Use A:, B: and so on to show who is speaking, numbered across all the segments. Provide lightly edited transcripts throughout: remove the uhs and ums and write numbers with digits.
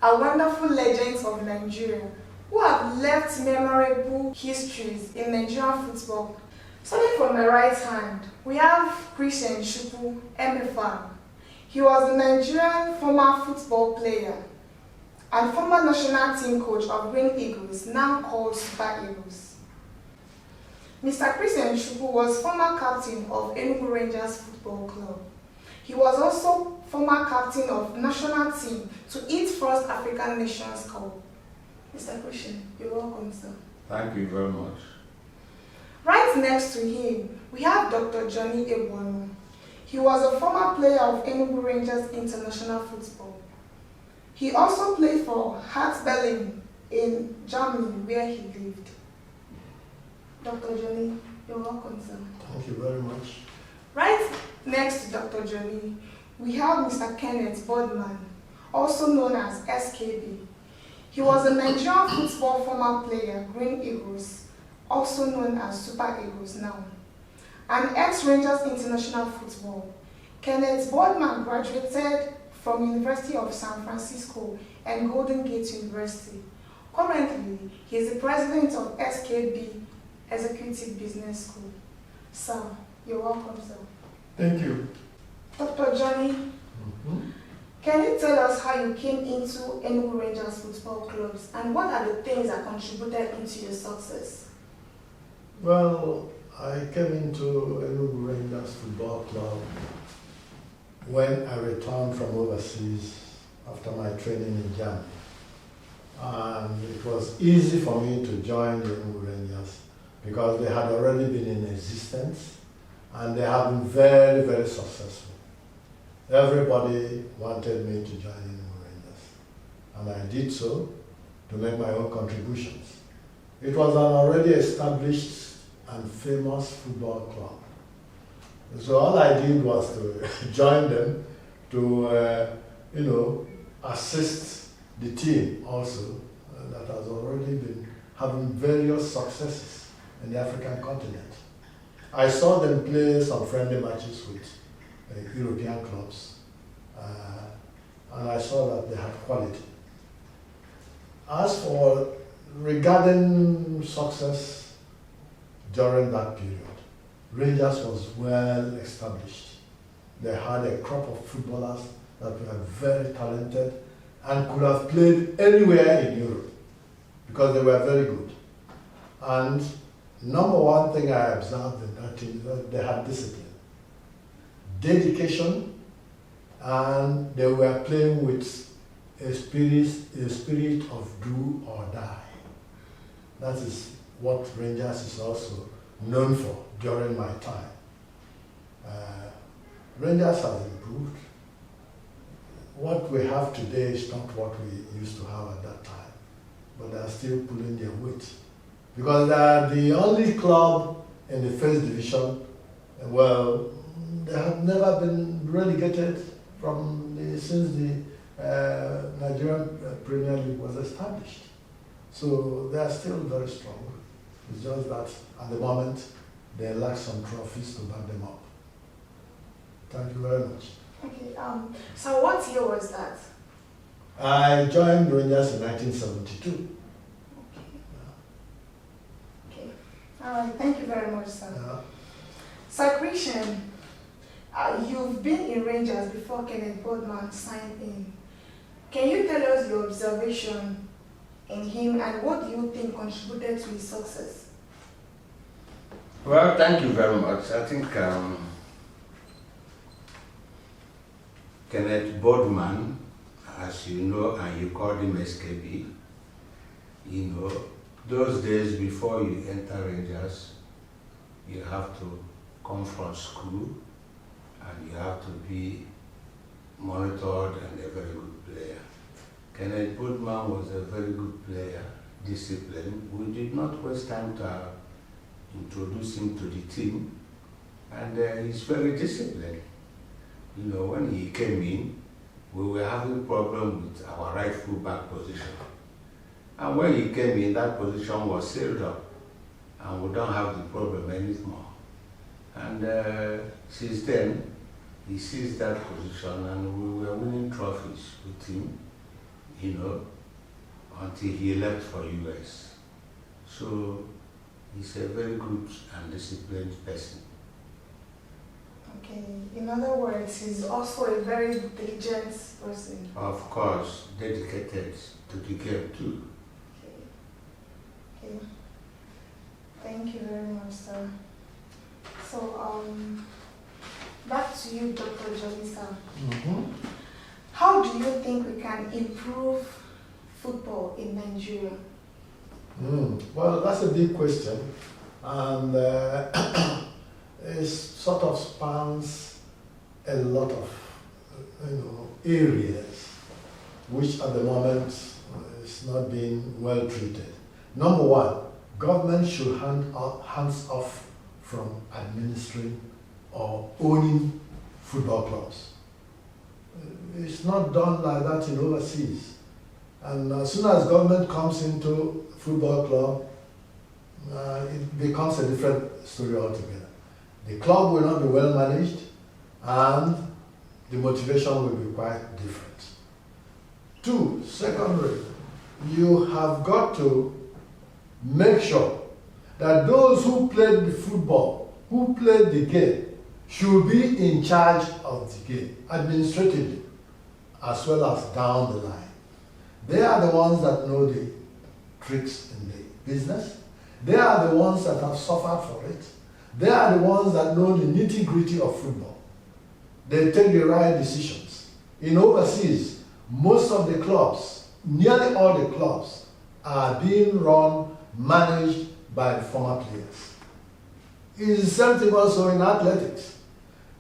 A: are wonderful legends of Nigeria who have left memorable histories in Nigerian football. Starting from my right hand, we have Christian Chukwu MFR. He was a Nigerian former football player and former national team coach of Green Eagles, now called Super Eagles. Mr. Christian Chukwu was former captain of Enugu Rangers Football Club. He was also former captain of national team to its first African Nations Cup. Mr. Christian, you're welcome, sir.
B: Thank you very much.
A: Right next to him, we have Dr. Johnny Ebuano. He was a former player of Enugu Rangers International Football. He also played for Hertha Berlin in Germany, where he lived. Dr. Johnny, you're welcome, sir.
C: Thank you very much.
A: Right next to Dr. Johnny, we have Mr. Kenneth Bodman, also known as SKB. He was a Nigerian football former player, Green Eagles, also known as Super Eagles now. An ex-Rangers International Football. Kenneth Bodman graduated from University of San Francisco and Golden Gate University. Currently, he is the president of SKB Executive Business School. Sir, you're welcome, sir.
C: Thank you.
A: Dr. Johnny, can you tell us how you came into Enugu Rangers football clubs and what are the things that contributed into your success?
C: Well, I came into Enugu Rangers Football Club when I returned from overseas after my training in Germany. And it was easy for me to join the Enugu Rangers because they had already been in existence and they have been very, very successful. Everybody wanted me to join Enugu Rangers, and I did so to make my own contributions. It was an already established and famous football club. So all I did was to join them to, assist the team also that has already been having various successes in the African continent. I saw them play some friendly matches with European clubs, and I saw that they had quality. As for regarding success during that period, Rangers was well established. They had a crop of footballers that were very talented and could have played anywhere in Europe because they were very good. And number one thing I observed in that team is that they had discipline, dedication, and they were playing with a spirit of do or die. That is what Rangers is also known for during my time. Rangers has improved. What we have today is not what we used to have at that time, but they are still pulling their weight. Because they are the only club in the first division, well, they have never been relegated since the Nigerian Premier League was established. So they are still very strong. It's just that at the moment, they lack some trophies to back them up. Thank you very much.
A: Okay, so what year was that?
C: I joined Rangers in 1972.
A: Okay. All right, thank you very much, sir. Sir Christian, you've been in Rangers before Kenneth Bodman signed in. Can you tell us your observation in him and what do you think contributed to his success?
B: Well, thank you very much. I think Kenneth Bodman, as you know, and you called him SKB, those days before you enter Rangers, you have to come from school and you have to be monitored and a very good player. Kenneth Bodman was a very good player, disciplined. We did not waste time to introduce him to the team, and he's very disciplined. When he came in, we were having a problem with our right full back position. And when he came in, that position was sealed up, and we don't have the problem anymore. And since then, he seized that position, and we were winning trophies with him. until he left for US. So he's a very good and disciplined person.
A: Okay, in other words, he's also a very diligent person.
B: Of course, dedicated to the game too.
A: Okay. Thank you very much, sir. So, back to you, Dr. Jolisa. How do you think we can improve football in Nigeria?
C: Well, that's a big question, and it sort of spans a lot of areas which at the moment is not being well treated. Number one, government should hands off from administering or owning football clubs. It's not done like that in overseas. And as soon as government comes into football club, it becomes a different story altogether. The club will not be well managed, and the motivation will be quite different. Two, secondly, you have got to make sure that those who played the football, who played the game, should be in charge of the game, administratively, as well as down the line. They are the ones that know the tricks in the business. They are the ones that have suffered for it. They are the ones that know the nitty-gritty of football. They take the right decisions. In overseas, most of the clubs, nearly all the clubs, are being run, managed by the former players. It is the same thing also in athletics.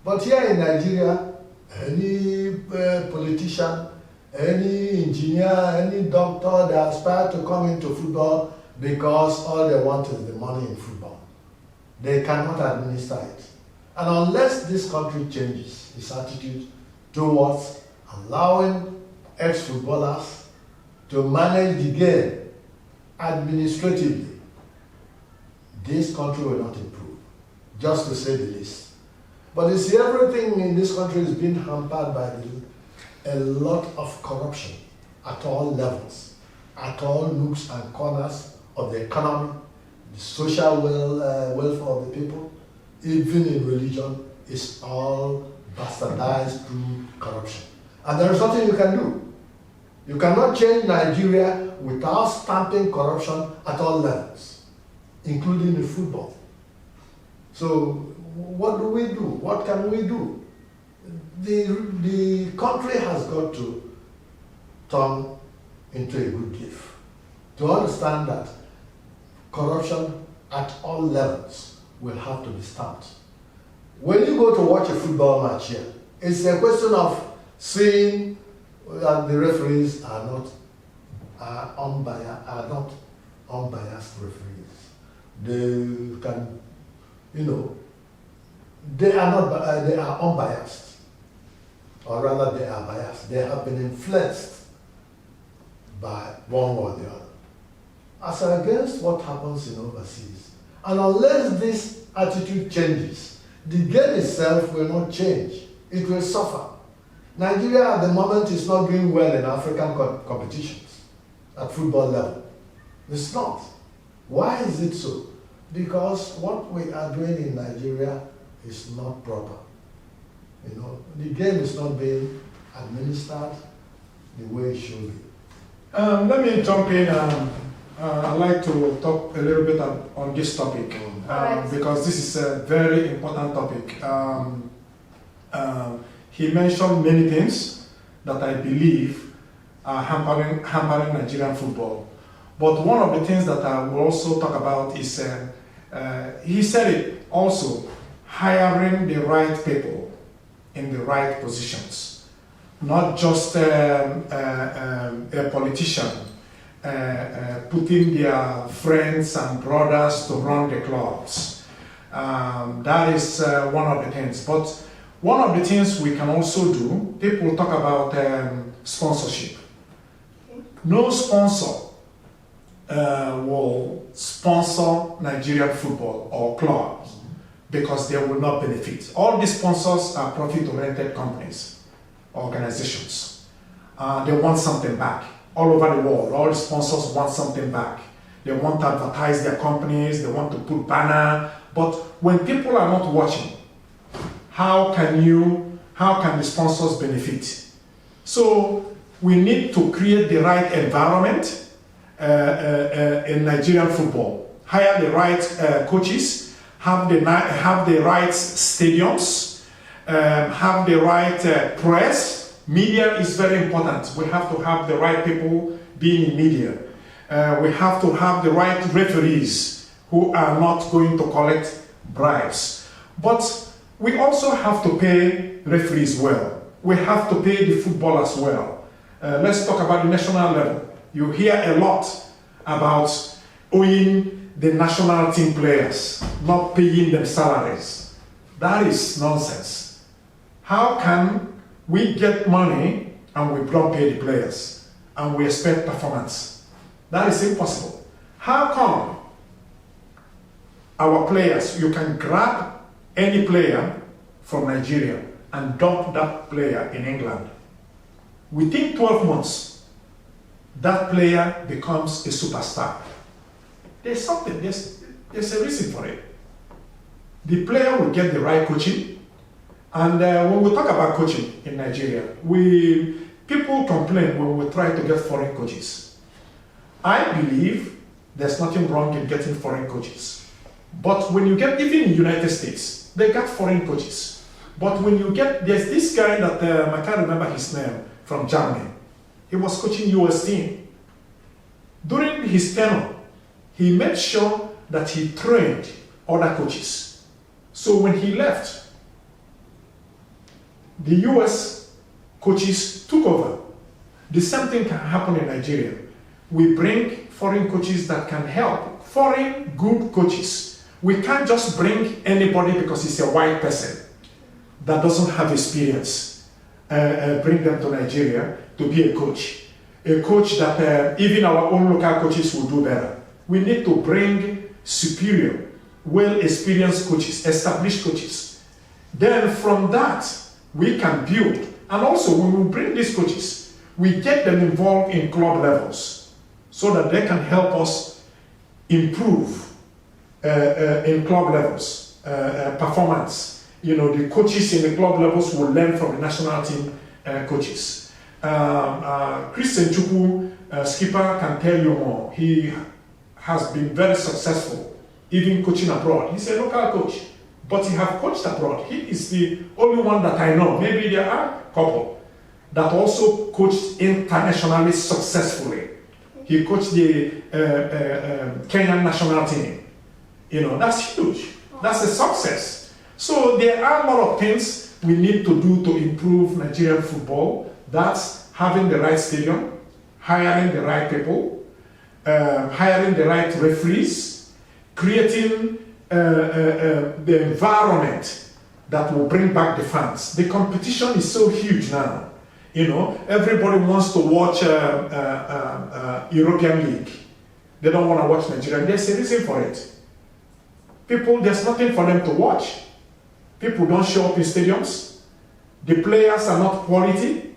C: But here in Nigeria, any politician, any engineer, any doctor, they aspire to come into football because all they want is the money in football. They cannot administer it. And unless this country changes its attitude towards allowing ex-footballers to manage the game administratively, this country will not improve, just to say the least. But you see, everything in this country is being hampered by a lot of corruption at all levels, at all nooks and corners of the economy, the social welfare of the people, even in religion, is all bastardized through corruption. And there is nothing you can do. You cannot change Nigeria without stamping corruption at all levels, including in football. So what do we do? What can we do? The country has got to turn into a good gift, to understand that corruption at all levels will have to be stopped. When you go to watch a football match here, it's a question of seeing that the referees are not unbiased referees. They can, they are unbiased, or rather they are biased. They have been influenced by one or the other, as against what happens in overseas. And unless this attitude changes, the game itself will not change. It will suffer. Nigeria at the moment is not doing well in African competitions at football level. It's not. Why is it so? Because what we are doing in Nigeria is not proper. The game is not being administered the way it should be.
D: Let me jump in. I'd like to talk a little bit on this topic because this is a very important topic. He mentioned many things that I believe are hampering Nigerian football. But one of the things that I will also talk about is, he said it also, hiring the right people in the right positions. Not just a politician putting their friends and brothers to run the clubs. That is one of the things. But one of the things we can also do, people talk about sponsorship. No sponsor will sponsor Nigerian football or clubs because they will not benefit. All these sponsors are profit-oriented companies, organizations. They want something back. all over the world. All the sponsors want something back. They want to advertise their companies, they want to put banner. But when people are not watching, how can the sponsors benefit? So we need to create the right environment in Nigerian football. Hire the right coaches, have the right stadiums, have the right press. Media is very important. We have to have the right people being in media. We have to have the right referees who are not going to collect bribes. But we also have to pay referees well. We have to pay the footballers well. Let's talk about the national level. You hear a lot about owing the national team players, not paying them salaries. That is nonsense. How can we get money and we don't pay the players and we expect performance? That is impossible. How come our players, you can grab any player from Nigeria and dump that player in England? Within 12 months, that player becomes a superstar. There's something, there's a reason for it. The player will get the right coaching. And when we talk about coaching in Nigeria, people complain when we try to get foreign coaches. I believe there's nothing wrong in getting foreign coaches. But when you get, even in the United States, they got foreign coaches. But when you get, there's this guy that, I can't remember his name, from Germany. He was coaching US team. During his tenure, he made sure that he trained other coaches. So when he left, the US coaches took over. The same thing can happen in Nigeria. We bring foreign coaches that can help, foreign good coaches. We can't just bring anybody because he's a white person that doesn't have experience, bring them to Nigeria to be a coach. A coach that even our own local coaches will do better. We need to bring superior, well-experienced coaches, established coaches. Then from that, we can build. And also when we bring these coaches, we get them involved in club levels so that they can help us improve in club levels, performance. You know, the coaches in the club levels will learn from the national team coaches. Christian Chukwu, skipper, can tell you more. He has been very successful, even coaching abroad. He's a local coach, but he has coached abroad. He is the only one that I know. Maybe there are a couple that also coached internationally successfully. He coached the Kenyan national team. You know, that's huge. That's a success. So there are a lot of things we need to do to improve Nigerian football. That's having the right stadium, hiring the right people, hiring the right referees, creating the environment that will bring back the fans. The competition is so huge now. You know, everybody wants to watch European League. They don't want to watch Nigeria. There's a reason for it. People, there's nothing for them to watch. People don't show up in stadiums. The players are not quality.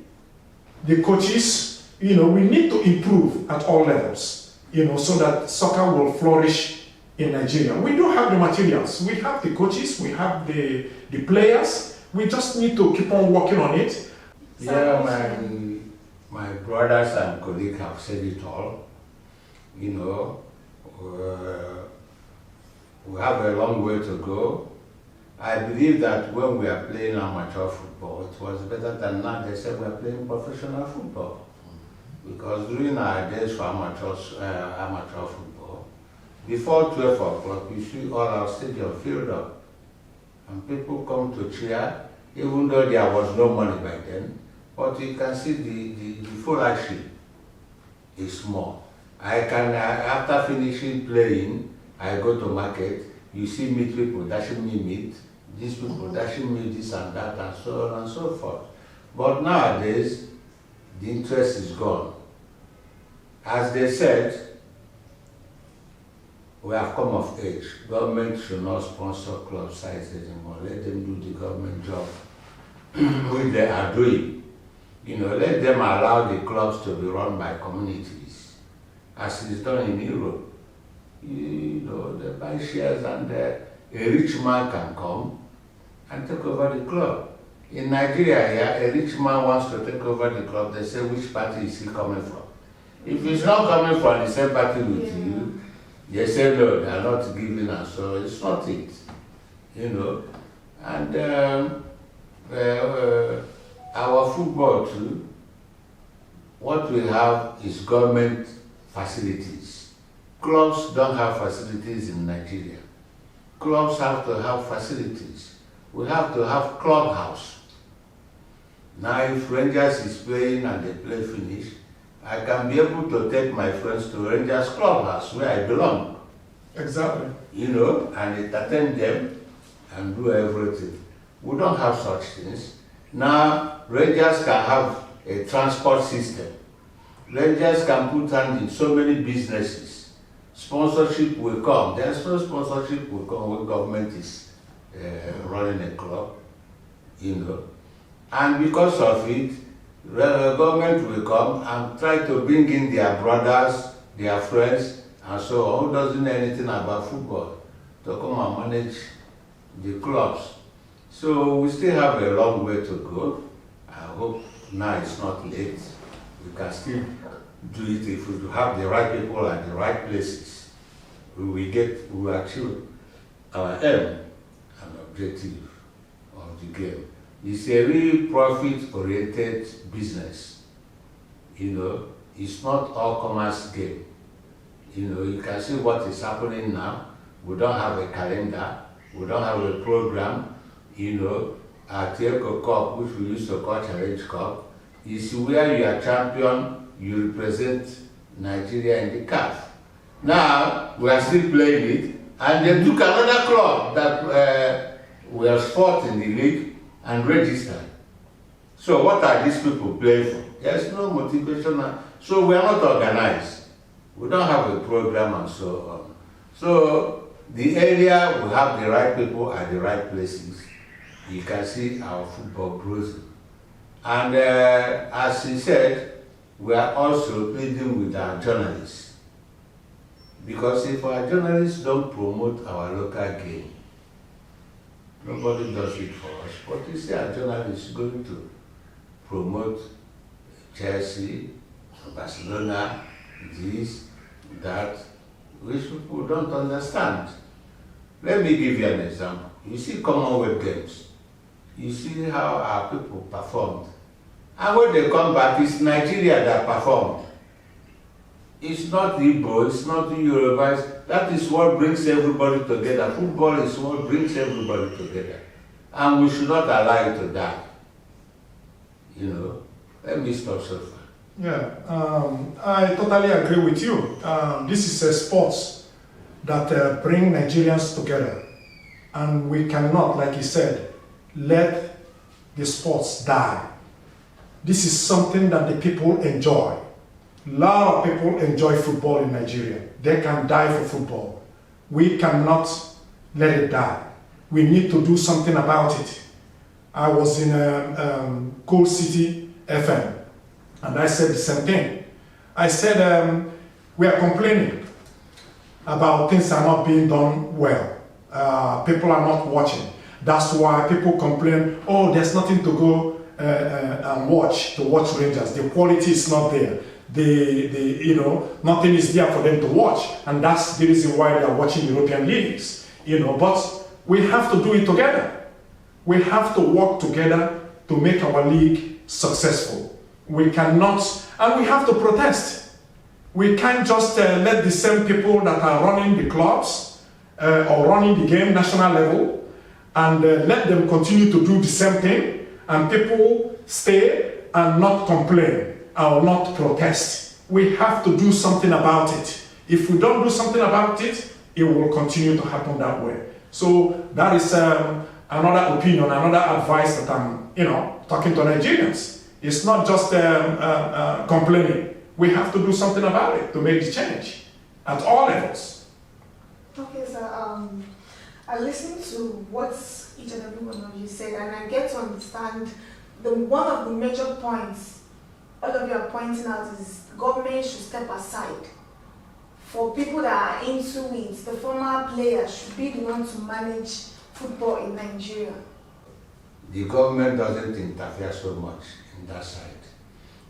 D: The coaches, you know, we need to improve at all levels, you know, so that soccer will flourish in Nigeria. We do have the materials. We have the coaches. We have the players. We just need to keep on working on it.
B: Yeah, my brothers and colleagues have said it all. You know, we have a long way to go. I believe that when we are playing amateur football, it was better than now they said we are playing professional football. Because during our days for amateur football, before 12 o'clock, you see all our stadium filled up. And people come to cheer, even though there was no money back then. But you can see the followership is small. I can, after finishing playing, I go to market, you see meat people dashing me meat, these people dashing me this and that, and so on and so forth. But nowadays, the interest is gone. As they said, we have come of age. Government should not sponsor club sizes anymore. Let them do the government job, which they are doing. Let them allow the clubs to be run by communities, as is done in Europe. They buy shares and a rich man can come and take over the club. In Nigeria, yeah, a rich man wants to take over the club, they say, which party is he coming from? If he's not coming from the same party with you, they say, no, they are not giving us, so it's not it. And our football too, what we have is government facilities. Clubs don't have facilities in Nigeria. Clubs have to have facilities. We have to have clubhouse. Now if Rangers is playing and they play finish, I can be able to take my friends to Rangers clubhouse where I belong.
D: Exactly.
B: And entertain them and do everything. We don't have such things. Now Rangers can have a transport system. Rangers can put hand in so many businesses. Sponsorship will come. There's no sponsorship will come when government is running a club, And because of it, the government will come and try to bring in their brothers, their friends, and so on, who doesn't know anything about football, to come and manage the clubs. So we still have a long way to go. I hope now it's not late. We can still do it if we have the right people at the right places. We will achieve our aim and objective of the game. It's a real profit-oriented business. It's not all commerce game. You can see what is happening now. We don't have a calendar. We don't have a program. At Eco Cup, which we used to call Challenge Cup, is where you are champion, you represent Nigeria in the CAF. Now, we are still playing it, and they took another club that was fourth in the league and registered. So what are these people playing for? There's no motivation. So we are not organized. We don't have a program and so on. So the area will have the right people at the right places. You can see our football grows. And as he said, we are also pleading with our journalists. Because if our journalists don't promote our local game, nobody does it for us. But you see our journalists going to promote Chelsea, Barcelona, this, that, which people don't understand. Let me give you an example. You see Commonwealth Games. You see how our people performed. And when they come back, it's Nigeria that performed. It's not Igbo, it's not Yoruba. That is what brings everybody together. Football is what brings everybody together. And we should not allow it to die. Let me stop so far.
D: Yeah, I totally agree with you. This is a sport that bring Nigerians together. And we cannot, like you said, let the sports die. This is something that the people enjoy. A lot of people enjoy football in Nigeria. They can die for football. We cannot let it die. We need to do something about it. I was in Coal City FM, and I said the same thing. I said, we are complaining about things are not being done well. People are not watching. That's why people complain, oh, there's nothing to go and watch Rangers. The quality is not there. Nothing is there for them to watch. And that's the reason why they are watching European leagues. But we have to do it together. We have to work together to make our league successful. We cannot, and we have to protest. We can't just let the same people that are running the clubs or running the game national level and let them continue to do the same thing, and people stay and not complain or not protest. We have to do something about it. If we don't do something about it, it will continue to happen that way. So that is another opinion, another advice that I'm, talking to Nigerians. It's not just complaining. We have to do something about it to make the change at all levels.
A: Okay, so I listened to what each and every one of you said, and I get to understand one of the major points all of you are pointing out is government should step aside. For people that are into it, the former players should be the one to manage football in Nigeria.
B: The government doesn't interfere so much in that side.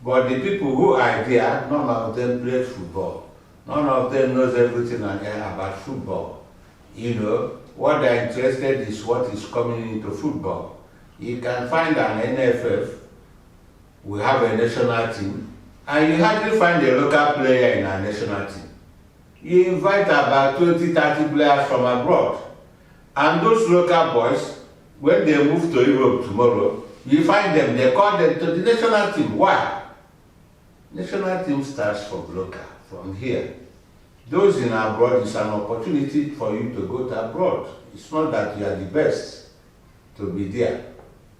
B: But the people who are there, none of them play football. None of them knows everything about football. You know, what they're interested is what is coming into football. You can find an NFF, we have a national team, and you hardly find a local player in our national team. You invite about 20, 30 players from abroad. And those local boys, when they move to Europe tomorrow, you find them, they call them to the national team. Why? National team starts from local, from here. Those in abroad is an opportunity for you to go to abroad. It's not that you are the best to be there.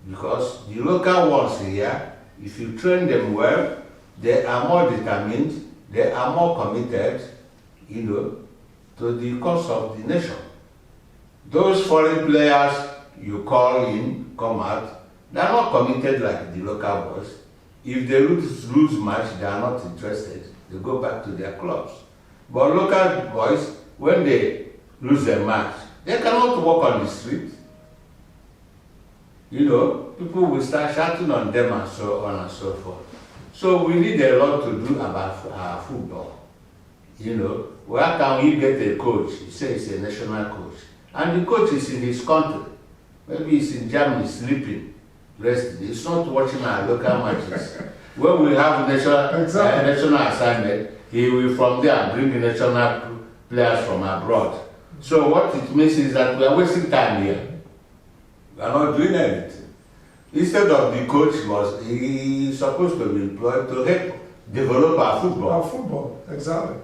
B: Because the local ones here, if you train them well, they are more determined, they are more committed, you know, to the cause of the nation. Those foreign players you call in, come out, they are not committed like the local boys. If they lose match, they are not interested. They go back to their clubs. But local boys, when they lose a match, they cannot walk on the street. You know, people will start shouting on them and so on and so forth. So we need a lot to do about our football. You know, where can we get a coach? He says he's a national coach. And the coach is in his country. Maybe he's in Germany sleeping, resting. He's not watching our local matches. When we have national assignment, he will from there bring the national players from abroad. So what it means is that we are wasting time here. We are not doing anything. Instead of the coach he's supposed to be employed to help develop our football.
D: Our football, exactly.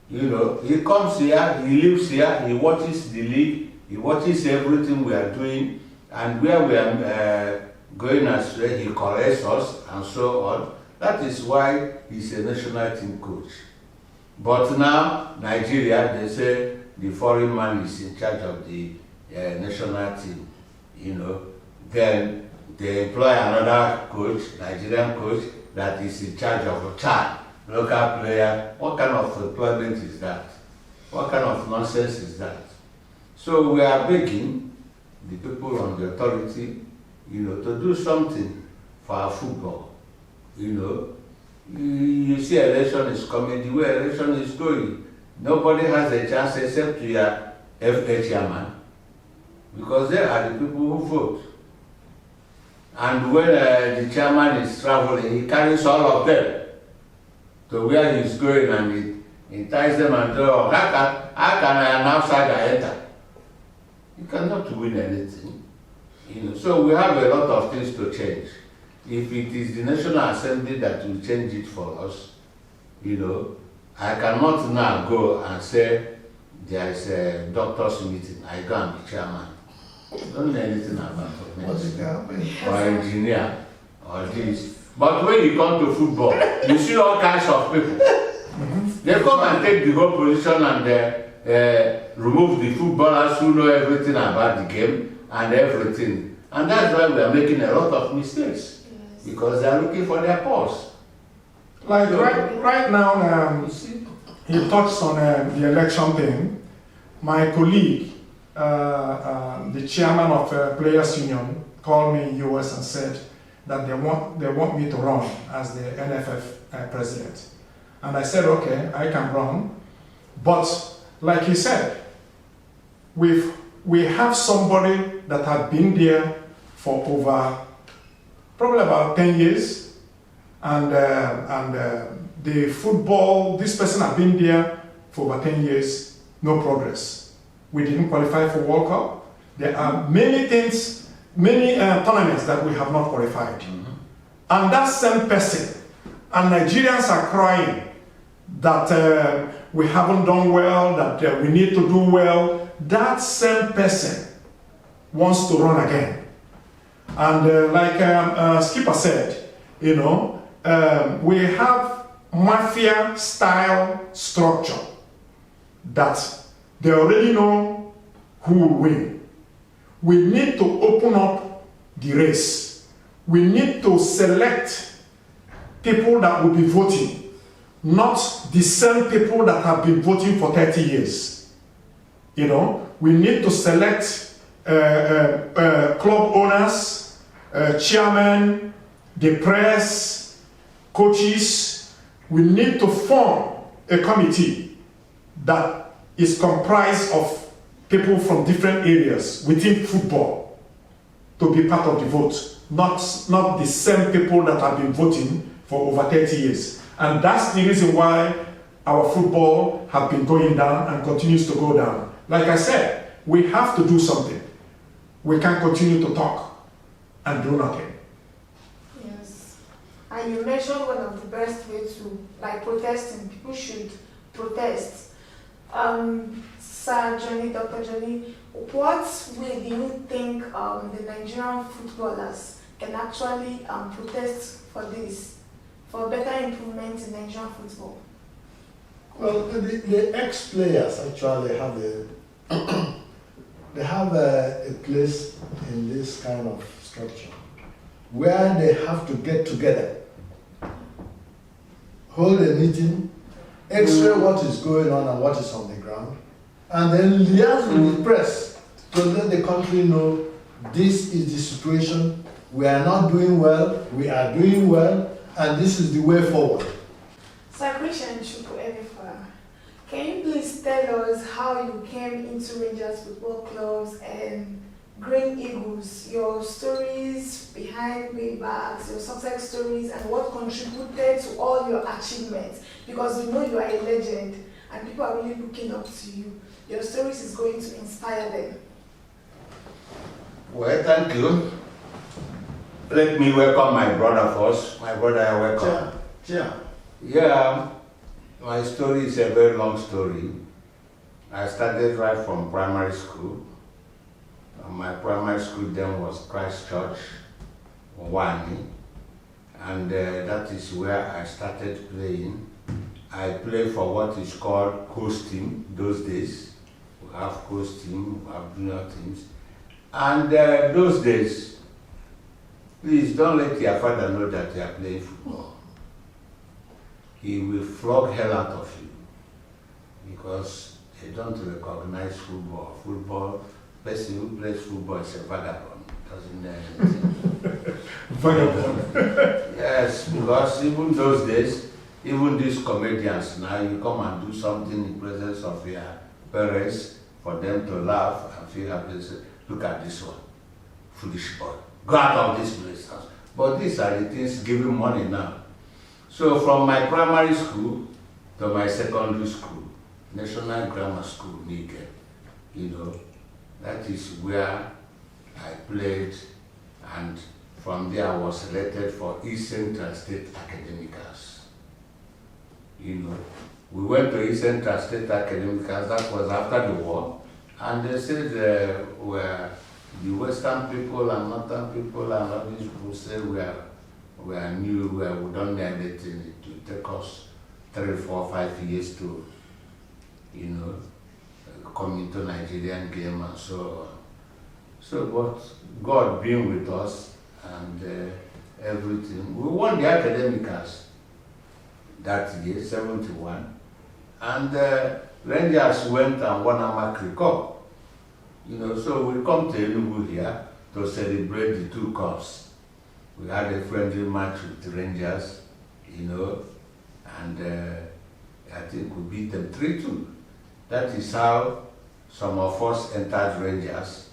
B: You know, he comes here, he lives here, he watches the league, he watches everything we are doing, and where we are going astray, he corrects us, and so on. That is why he's a national team coach. But now, Nigeria, they say the foreign man is in charge of the national team. You know, then they employ another coach, Nigerian coach, that is in charge of a child, local player. What kind of employment is that? What kind of nonsense is that? So we are begging the people on the authority, you know, to do something for our football. You know, you see election is coming, the way election is going, nobody has a chance except your FA chairman, because they are the people who vote. And when the chairman is traveling, he carries all of them to where he's going, and he ties them and says, oh, how can an outsider enter? You cannot win anything. You know, so we have a lot of things to change. If it is the National Assembly that will change it for us, you know, I cannot now go and say there is a doctor's meeting. I go and be chairman. I don't know anything about medicine or engineer or this. But when you come to football, you see all kinds of people. They come and take the whole position and remove the footballers who know everything about the game and everything. And that's why we are making a lot of mistakes. Because they are looking for their pulse.
D: Like right now, he touched on the election thing. My colleague, the chairman of Players Union, called me in US and said that they want me to run as the NFF president. And I said, okay, I can run. But like he said, we have somebody that had been there for over probably about 10 years, and the football, this person had been there for over 10 years, no progress. We didn't qualify for World Cup. There are many things, many tournaments that we have not qualified. And that same person, and Nigerians are crying that we haven't done well, that we need to do well. That same person wants to run again. And like Skipper said, you know, we have mafia-style structure that they already know who will win. We need to open up the race. we need to select people that will be voting, not the same people that have been voting for 30 years. You know, we need to select club owners, chairmen, the press, coaches. We need to form a committee that is comprised of people from different areas within football to be part of the vote, not the same people that have been voting for over 30 years. And that's the reason why our football has been going down and continues to go down. Like I said, we have to do something. We can't continue to talk and do nothing.
A: Yes. And you mentioned one of the best ways to, like protesting. People should protest. Sir Johnny, Dr. Johnny, what way do you think the Nigerian footballers can actually protest for this, for better improvement in Nigerian football?
C: Well, the ex-players actually have a place in this kind of structure where they have to get together, hold a meeting, x-ray what is going on and what is on the ground, and then liaise with the press to let the country know this is the situation, we are not doing well, we are doing well, and this is the way forward.
A: Sir Christian Chukwuemeka, can you please tell us how you came into Rangers Football Clubs and Green Eagles, your stories behind Waybacks, your success stories, and what contributed to all your achievements? Because we know you are a legend and people are really looking up to you. Your stories is going to inspire them.
B: Well, thank you. Let me welcome my brother first. My brother, welcome. Yeah, my story is a very long story. I started right from primary school. My primary school then was Christ Church, Wani, and that is where I started playing. I played for what is called coast team those days. We have coast team, we have junior teams. And those days, please don't let your father know that you are playing football. He will flog hell out of you because they don't recognize football. Football, person who plays football is a vagabond, doesn't know anything.
D: Vagabond.
B: Yes, because even those days, even these comedians now, you come and do something in presence of your parents for them to laugh and feel happy. Say, look at this one, foolish boy. Go out of this place. But these are the things giving money now. So from my primary school to my secondary school, National Grammar School, Nigerian, you know, that is where I played, and from there I was selected for East Central State Academicals. You know, we went to East Central State Academicals, that was after the war, and they said where the Western people and Northern people and all these people said we are new, we don't need anything. It will take us 3, 4, 5 years to, you know, come into Nigerian game and so on. So, but God being with us and everything, we won the academicals that year, 71, and Rangers went and won a Macri Cup. You know, so we come to Enugu here to celebrate the 2 cups. We had a friendly match with the Rangers, you know, and I think we beat them 3-2. That is how some of us entered Rangers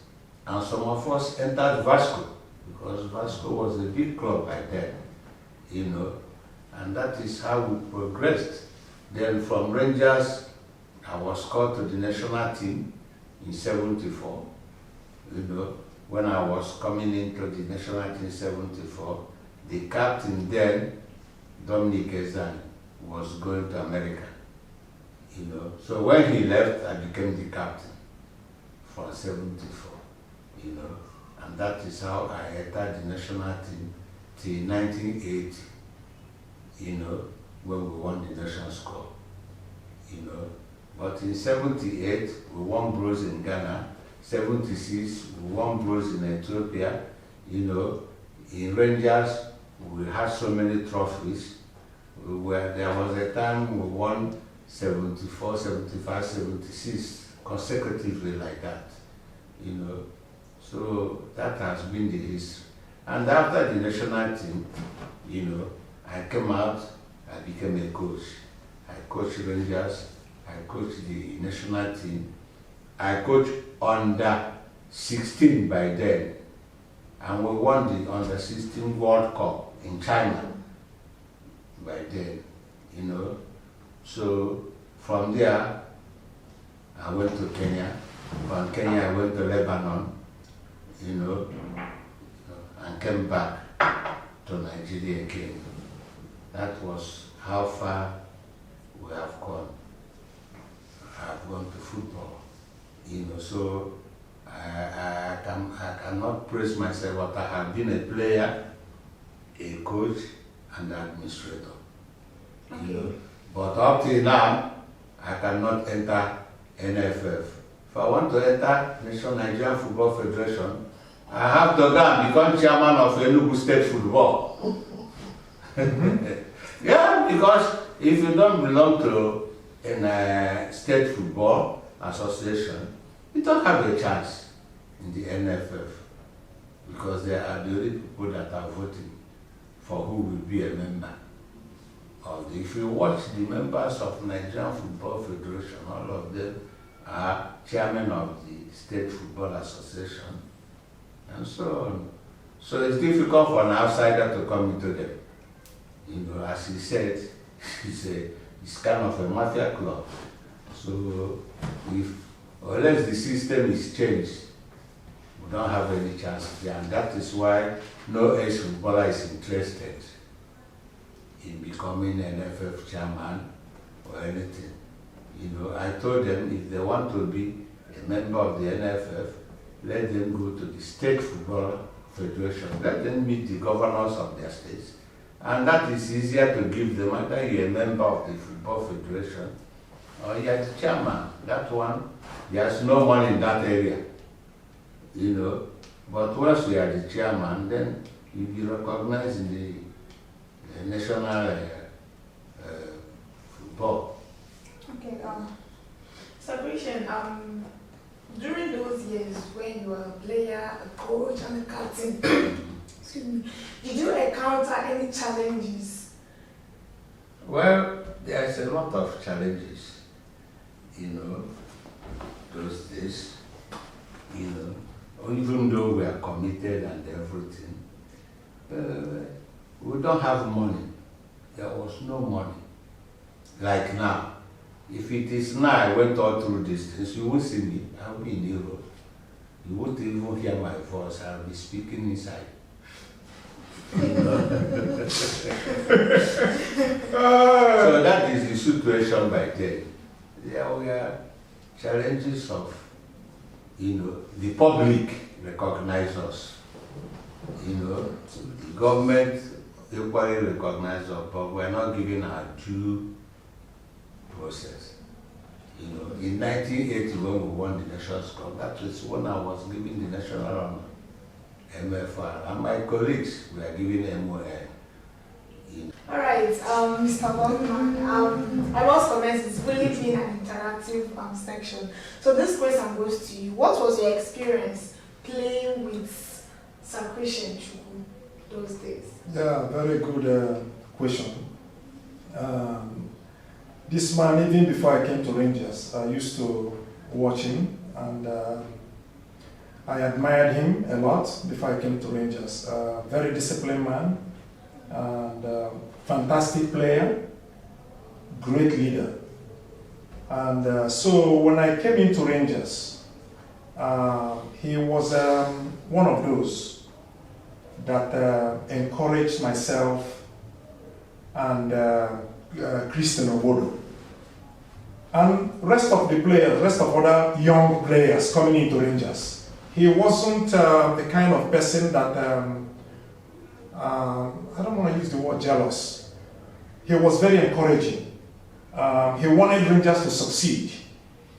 B: and some of us entered Vasco, because Vasco was a big club by then, you know, and that is how we progressed. Then from Rangers, I was called to the national team in 74, you know, when I was coming into the national team in 74, the captain then, Dominic Ezan, was going to America, you know. So when he left, I became the captain for 74, you know, and that is how I entered the national team till 1980, you know, when we won the Nations Cup, you know. But in 78, we won bronze in Ghana. 76, we won bronze in Ethiopia. You know, in Rangers, we had so many trophies. There was a time we won 74, 75, 76 consecutively like that, you know. So that has been the history. And after the national team, you know, I came out, I became a coach. I coached Rangers, I coached the national team, I coached under 16 by then, and we won the under 16 World Cup in China by then, you know. So from there, I went to Kenya. From Kenya, I went to Lebanon, you know, and came back to Nigeria again. That was how far we have gone. I've gone to football, you know, so I cannot praise myself, but I have been a player, a coach, and an administrator,
A: Okay.
B: you know. But up till now, I cannot enter NFF. If I want to enter Nigerian Football Federation, I have to go and become chairman of Enugu State Football. Yeah, because if you don't belong to a state football association, you don't have a chance in the NFF, because they are the only people that are voting for who will be a member. If you watch the members of Nigerian Football Federation, all of them are chairmen of the State Football Association, and so on. So it's difficult for an outsider to come into them. You know, as he said, it's kind of a mafia club. So unless the system is changed, we don't have any chance here, and that is why no ex-footballer is interested in becoming an NFF chairman or anything. You know, I told them if they want to be a member of the NFF, let them go to the State Football Federation. Let them meet the governors of their states. And that is easier to give them, either you're a member of the Football Federation or you're the chairman. That one, there's no money in that area, you know. But once you are the chairman, then you'll be recognized in the national football.
A: Okay, so Christian, during those years when you were a player, a coach, and a captain, excuse me, did you encounter any challenges?
B: Well, there's a lot of challenges, you know, those days, you know, even though we are committed and everything, we don't have money. There was no money. Like now. If it is now I went all through this things, you won't see me. I'll be in Europe. You won't even hear my voice. I'll be speaking inside. You know? So that is the situation by then. There were challenges of, you know, the public recognize us. You know, the government equally recognize us, but we're not giving our due process. You know, in 1980 when we won the Nations Cup, that was when I was giving the national honor, MFR, and my colleagues were giving MON. You know.
A: All right, Mr. Bogman, I must comment, it's really been an interactive section. So this question goes to you. What was your experience playing with Sir Christian Chukwu those days?
D: Yeah, very good question. This man, even before I came to Rangers, I used to watch him, and I admired him a lot before I came to Rangers. Very disciplined man, and fantastic player, great leader. And so when I came into Rangers, he was one of those that encouraged myself and Christian Obodo. And rest of the players, rest of other young players coming into Rangers. He wasn't the kind of person that, I don't want to use the word jealous. He was very encouraging. He wanted Rangers to succeed.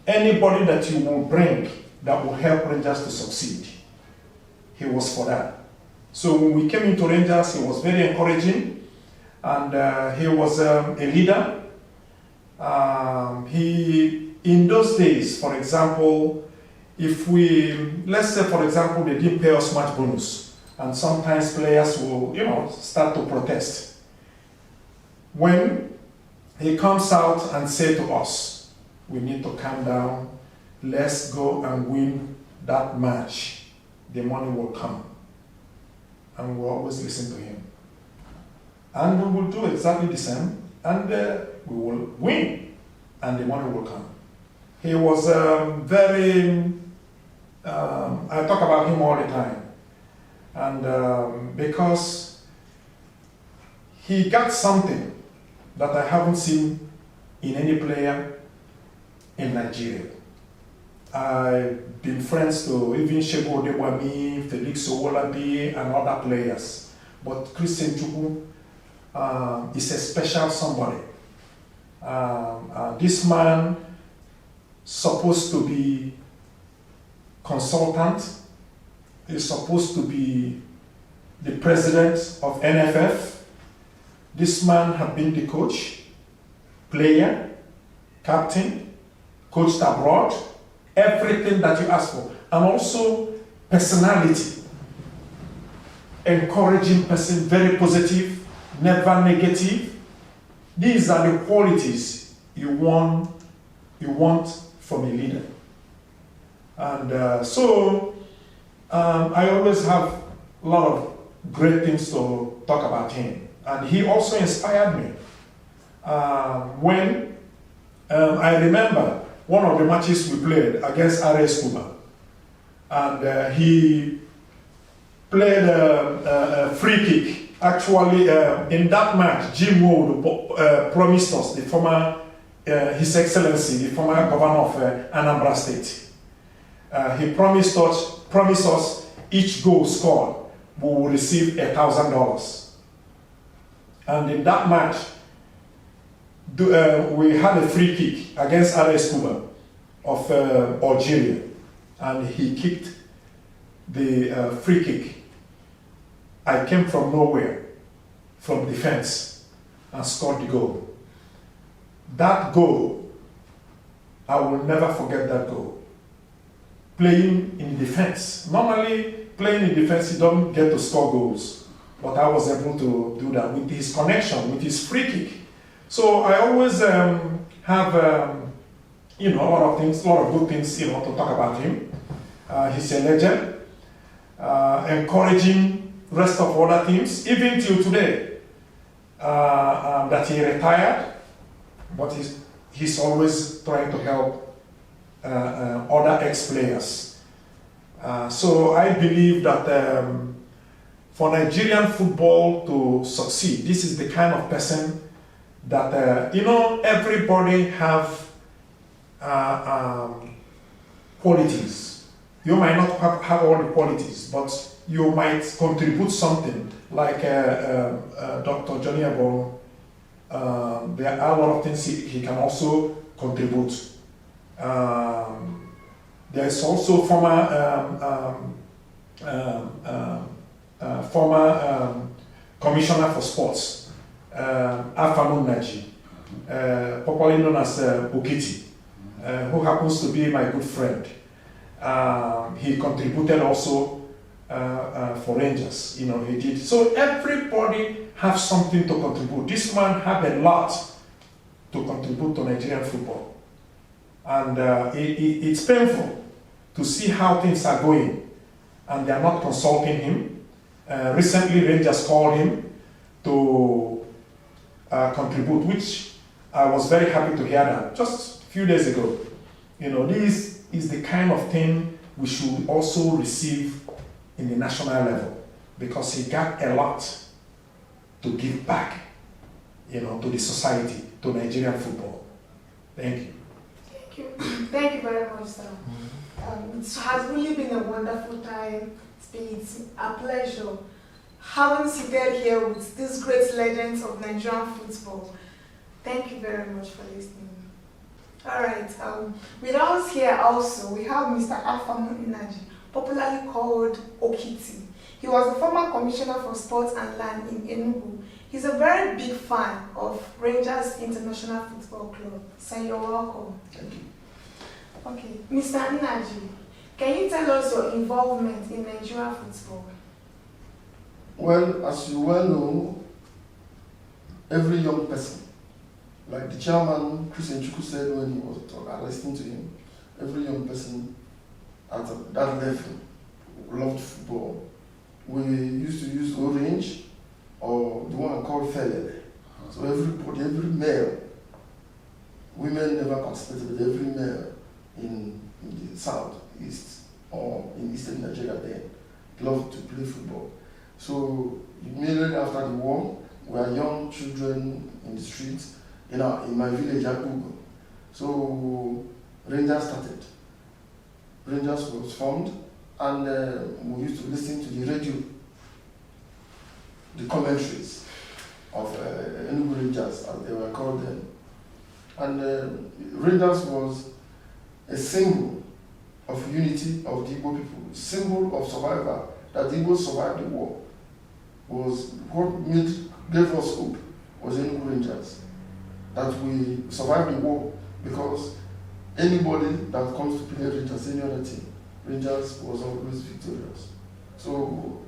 D: Anybody that you will bring that will help Rangers to succeed, he was for that. So when we came into Rangers, he was very encouraging, and he was a leader. In those days, for example, let's say for example, they didn't pay us much bonus, and sometimes players will, start to protest. When he comes out and say to us, we need to calm down, let's go and win that match, the money will come. And we'll always listen to him. And we will do exactly the same, and we will win, and the money will come. He was very, I talk about him all the time, and because he got something that I haven't seen in any player in Nigeria. I've been friends to even Shego Odebwami, Felix Owolabi, and other players. But Christian Chukwu is a special somebody. This man supposed to be consultant. He's supposed to be the president of NFF. This man had been the coach, player, captain, coached abroad, everything that you ask for, and also personality. Encouraging person, very positive, never negative. These are the qualities you want from a leader. And so I always have a lot of great things to talk about him. And he also inspired me. When I remember one of the matches we played against RS Cuba, and he played a free kick. Actually, in that match, Jim Wood promised us, the former, His Excellency, the former governor of Anambra State. He promised us each goal scored we will receive $1,000. And in that match, we had a free kick against RS Cuba of Algeria, and he kicked the free kick. I came from nowhere, from defense, and scored the goal. That goal, I will never forget that goal. Playing in defense. Normally, playing in defense, you don't get to score goals. But I was able to do that with his connection, with his free kick. So I always have, a lot of things, a lot of good things, to talk about him. He's a legend, encouraging rest of other teams, even till today, that he retired, but he's always trying to help other ex-players. So I believe that for Nigerian football to succeed, this is the kind of person that, everybody have qualities. You might not have all the qualities, but you might contribute something, like Dr. Johnny Abon. There are a lot of things he can also contribute. There is also former commissioner for sports, Alpha Naji, popularly known as Okiti, who happens to be my good friend. He contributed also for Rangers, he did. So everybody has something to contribute. This man had a lot to contribute to Nigerian football. And it's painful to see how things are going, and they are not consulting him. Recently, Rangers called him to contribute, which I was very happy to hear that just a few days ago. This is the kind of thing we should also receive in the national level, because he got a lot to give back, to the society, to Nigerian football. Thank you.
A: Thank you. Thank you very much, sir. It has really been a wonderful time. It's a pleasure having seated here with these great legends of Nigerian football. Thank you very much for listening. All right. With us here also, we have Mr. Alpha Naji, popularly called Okiti. He was the former commissioner for sports and land in Enugu. He's a very big fan of Rangers International Football Club. So you're welcome.
E: Thank you.
A: Okay, Mr. Nnaji, can you tell us your involvement in Nigerian football?
E: Well, as you well know, every young person, like the chairman, Christian Chuku, said when he was listening to him, every young person at that level loved football. We used to use orange or the one called felele. So everybody, every male, women never participated, but every male in the south, east, or in eastern Nigeria then loved to play football. So immediately after the war, we were young children in the streets in my village at Ugo. So Rangers started. Rangers was formed, and we used to listen to the radio, the commentaries of Enugu Rangers, as they were called then. And Rangers was a symbol of unity of the Igbo people, symbol of survival, that the Igbo survived the war. Was what gave us hope was Enugu Rangers, that we survived the war, because anybody that comes to play Rangers, any other team, Rangers was always victorious. So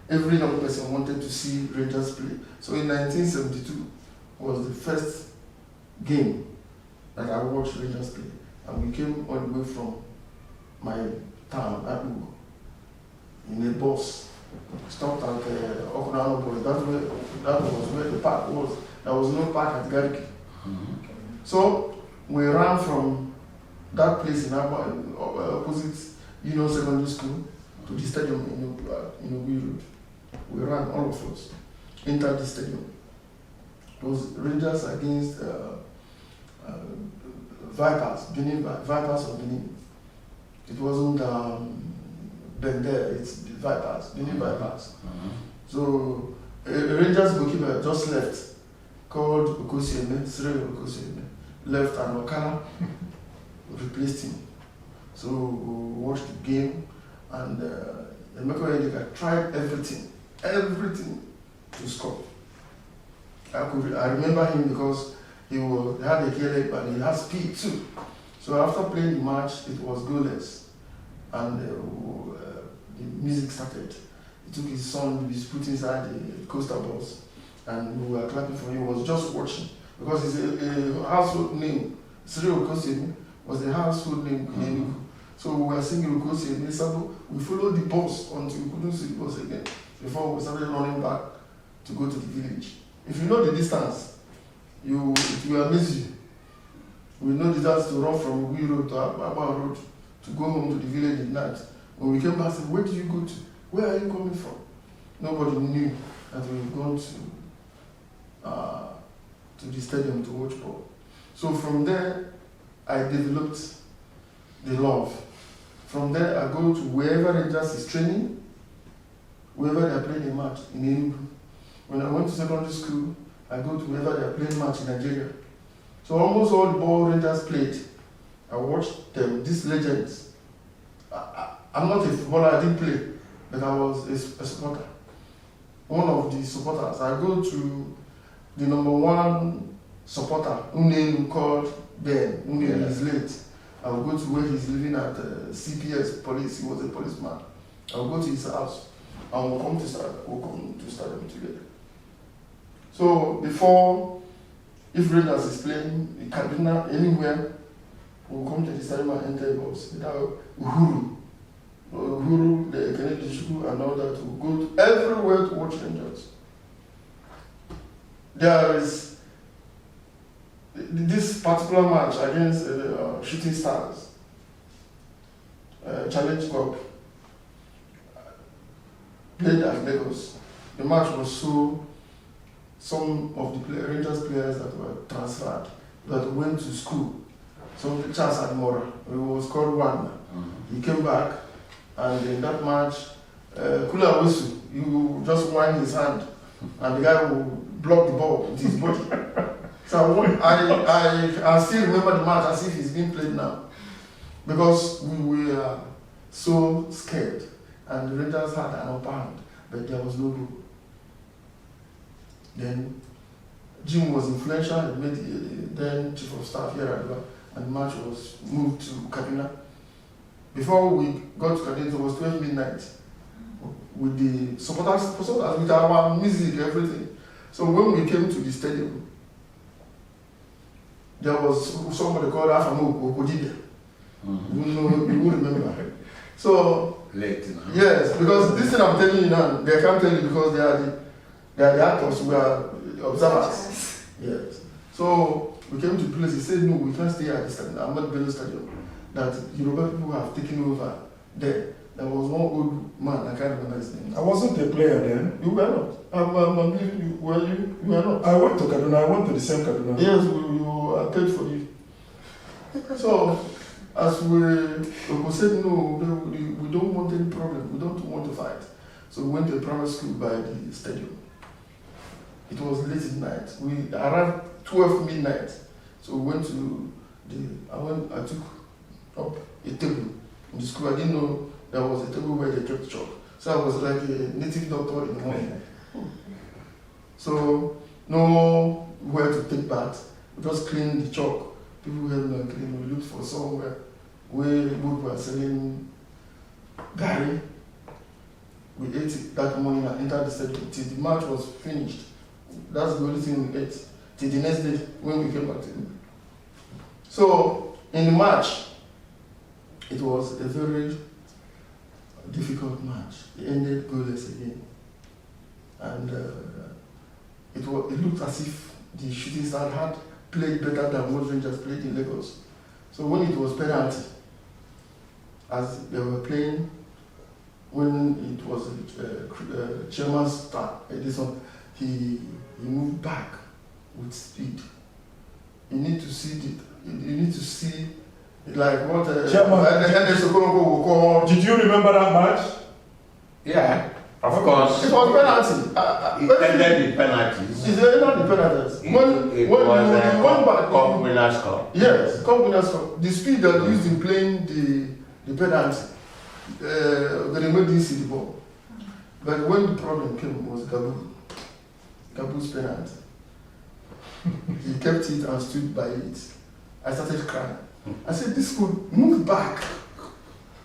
E: every young person wanted to see Rangers play. So in 1972 was the first game that I watched Rangers play, and we came all the way from my town, Abugo, in a bus. Stopped at Okunano Boys. That was where the park was. There was no park at Gariki. So we ran from that place in opposite Union Secondary School to the stadium in Obi Road. We ran, all of us, entered the stadium. It was Rangers against Vipers, Vipers of Benin. It wasn't Bender, it's the Vipers, Benin Vipers. So Rangers goalkeeper just left, called Okosieme, Cyril Okosieme, left, and Okana replaced him. So we watched the game, and Emeka Edeka tried everything to score. I remember him because he had a key leg, but he had speed too. So after playing the match, it was goalless, and the music started. He took his son, he was put inside the coaster bus, and we were clapping for him. He was just watching, because he's a household name. Cyril Okosieme was a household name in Enugu. So we were singing Okosieme, so we followed the bus until we couldn't see the bus again, before we started running back to go to the village. If you know the distance, it will amaze you. We know the distance to run from Obi Road to Abba Road to go home to the village at night. When we came back, I said, where did you go to? Where are you coming from? Nobody knew that we had gone to the stadium to watch ball. So from there, I developed the love. From there, I go to wherever Rangers is training, wherever they are playing a match in Enugu. When I went to secondary school, I go to wherever they are playing match in Nigeria. So almost all the ball Rangers played, I watched them, these legends. I'm not a footballer, I didn't play, but I was a supporter. One of the supporters, I go to the number one supporter, Unenu, called Ben. Unenu is late. I will go to where he's living at CPS police. He was a policeman. I will go to his house, and we'll come to stadium together. So before, if Rangers is playing in Kaduna, anywhere, we'll come to the stadium and enter a bus. Without Uhuru, the Kennedy Shuku, and all that, we'll go to everywhere to watch Rangers. There is this particular match against Shooting Stars, Challenge Cup, played at Lagos. The match was so, some of the Rangers players that were transferred, that went to school, so Charles Admora, he was called one. He came back, and in that match, Kula Wesu, you just wind his hand, and the guy will block the ball with his body. So I still remember the match as if it's being played now, because we were so scared and the Rangers had an upper hand, but there was no goal. Then Jim was influential, he made the then chief of staff here at River, and the match was moved to Kaduna. Before we got to Kaduna, it was 12 midnight with the supporters, with our music, everything. So when we came to the stadium, there was somebody called Afamo Okodide. You would remember. So,
B: late now.
E: yes, because this thing I'm telling you now, they can't tell you because they are the actors who are observers. Yes. So we came to the place, he said, no, we can't stay at the stadium, Ahmed Bello Stadium. That Yoruba people have taken over there. There was one old man, I can't remember his name.
D: I wasn't a player then.
E: You were not. You were not.
D: I went to Kaduna. I went to the same Kaduna.
E: Yes, I paid for you. So, as we said, no, we don't want any problem. We don't want to fight. So we went to a primary school by the stadium. It was late at night. We arrived 12 midnight. So we went to I took up a table in the school. I didn't know there was a table where they kept chalk. So I was like a native doctor in the morning. So nowhere to take bath. We just cleaned the chalk. People helped me clean. We looked for somewhere where people were selling gari. We ate it that morning and entered the stadium till the match was finished. That's the only thing we ate till the next day when we came back to it. So in the match, it was a very difficult match. It ended goalless again, and it looked as if the Shooting Stars had played better than what Rangers played in Lagos. So when it was penalty, as they were playing, when it was chairman's start, Edison, he moved back with speed. You need to see like what
D: Chairman, did you remember that match?
B: Yeah, of course.
E: It was penalty.
B: It ended the penalties.
E: It ended the penalties.
B: It was Cup Winners' Cup.
E: Yes, Cup Winners' Cup. The speed that used in playing the penalty, they didn't see the ball. But when the problem came was Gabu's penalty. He kept it and stood by it. I started crying. I said, this could move back.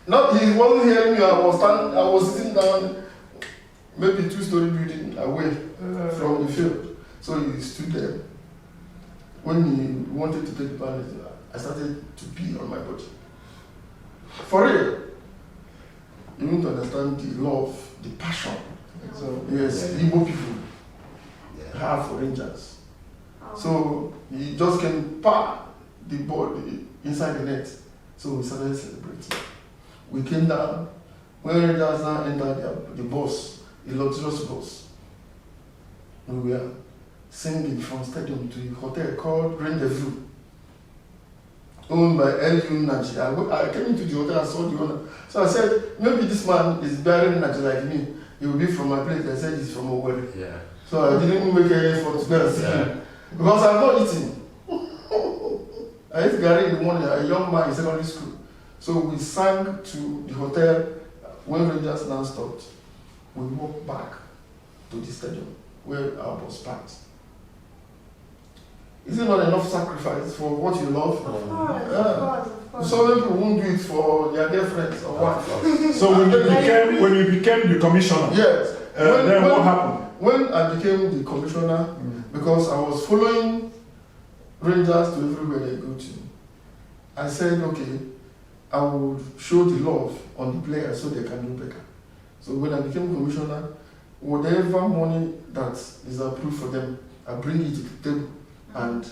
E: Not, he wasn't hearing me. I was sitting down, maybe 2-story building away from the field. So he stood there. When he wanted to take the penalty, I started to pee on my body. For real. You need to understand the love, the passion. So, yes, Igbo people have for Rangers. So he just came the ball inside the net. So we started celebrating. We came down. When Rangers now entered the bus, a luxurious bus, we were singing from stadium to a hotel called Rendezvous, owned by L.U. Nigerian. I came into the hotel and saw the owner. So I said, maybe this man is bearing Nigeria like me. He will be from my place. I said he's from Owerri.
B: Yeah.
E: So I didn't make any effort to go and see him. Because I'm not eating. I ate Gary in the morning, a young man in secondary school. So we sang to the hotel. When Rangers now stopped, we walked back to the stadium where our bus parked. Is it not enough sacrifice for what you love?
A: Of course.
E: So many people won't do it for their dear friends or what?
D: So when you became the commissioner,
E: yes.
D: Then what happened?
E: When I became the commissioner, because I was following Rangers to everywhere they go to, I said, okay, I would show the love on the players so they can do better. So when I became commissioner, whatever money that is approved for them, I bring it to the table and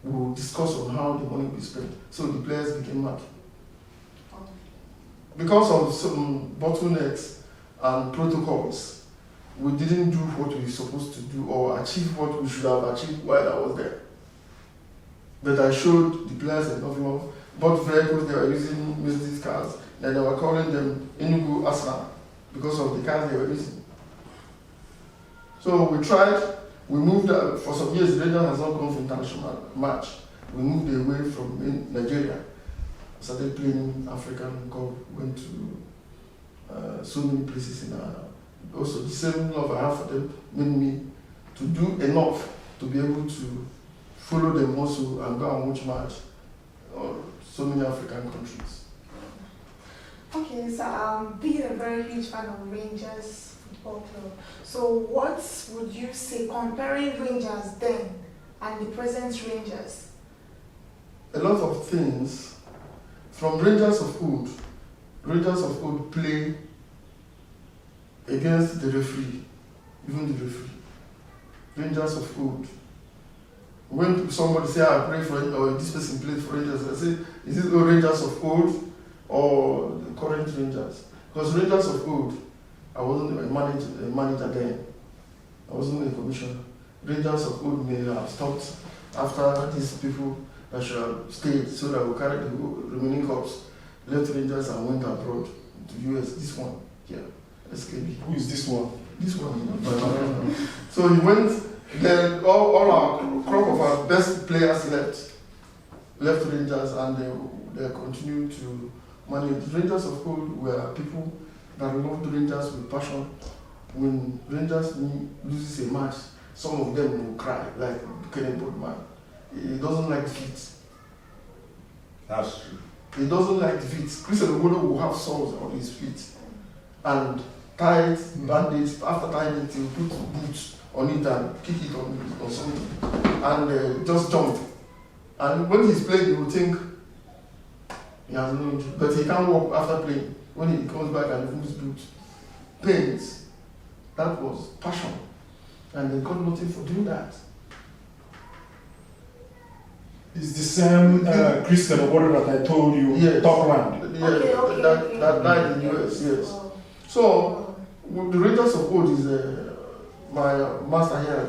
E: we'll discuss on how the money will be spent. So the players became mad. Because of some bottlenecks and protocols, we didn't do what we were supposed to do or achieve what we should have achieved while I was there. But I showed the players enough love. Bought vehicles, they were using Mercedes cars, and they were calling them Enugu Asna because of the cars they were using. So we tried, we moved for some years. Rangers has not gone for international match. We moved away from Nigeria, started playing African Cup, went to so many places in also the same love I have for them made me to do enough to be able to follow them also and go and watch match so many African countries.
A: Okay, so being a very huge fan of Rangers Football Club, so what would you say comparing Rangers then and the present Rangers?
E: A lot of things from Rangers of old. Rangers of old play against the referee, even the referee. Rangers of old. When somebody say I play for or this person played for Rangers, I say, is it the Rangers of old or the current Rangers? Because Rangers of old, I wasn't a manager then. I wasn't a commissioner. Rangers of old may have stopped after these people that should have stayed so that we carried the remaining cups, left Rangers and went abroad to US. This one here, SKB.
D: Who is this one?
E: This one. So he went, then all our crop of our best players left Rangers, and they continued to manage. Rangers of old were people that loved Rangers with passion. When Rangers loses a match, some of them will cry, like Kenneth Boardman. He doesn't like defeat.
B: That's true.
E: He doesn't like defeat. Christian Obodo will have sores on his feet and tied bandage. After tying it, he'll put boots on it and kick it on something and just jump. And when he's playing, you will think he has no injury, but he can't walk after playing. When he comes back and removes boots, pains. That was passion, and they got nothing for doing that.
D: It's the same Christian Obodo that I told you,
E: Yes.
D: Topland.
E: Yeah,
A: Okay.
E: that died in the US, yes. So, the Rangers of old is my master here,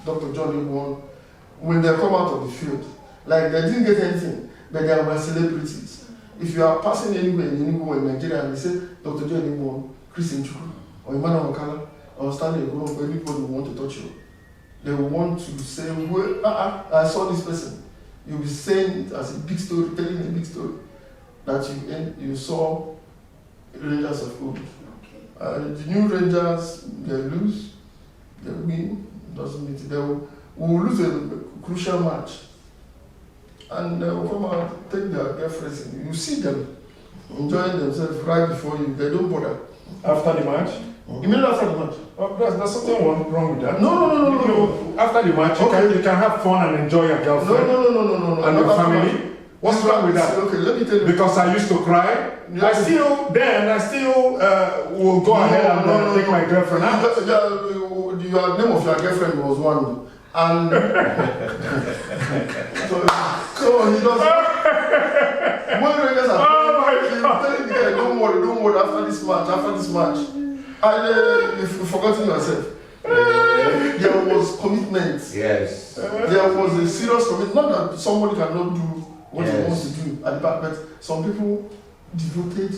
E: Dr. John Igwon. When they come out of the field, like they didn't get anything, but they were celebrities. If you are passing anywhere in Nigeria and they say Dr. John Igwon, Christian Chukwu, or Emmanuel Okala, or Stanley Ogron, anybody will want to touch you. They will want to say, well, I saw this person. You'll be saying it as a big story, telling a big story that you saw Rangers of old. The new Rangers, they lose, they win, doesn't mean they will lose a crucial match. And they will come out, take their girlfriends in. You see them enjoying themselves right before you, they don't bother.
D: After the match?
E: You mean after the match?
D: Oh, there's something wrong with that.
E: No.
D: After the match, you can have fun and enjoy your girlfriend.
E: No.
D: And your family. What's wrong with that?
E: Okay, let me tell you.
D: Because I used to cry.
E: Yeah.
D: I still will go ahead and take my girlfriend out.
E: Your name of your girlfriend was one. And so he does. When Rangers are playing, telling the guy, don't worry, after this match. And if you've forgotten yourself, there was commitment.
B: Yes.
E: There was a serious commitment. Not that somebody cannot do what he wants to do at the back, but some people devoted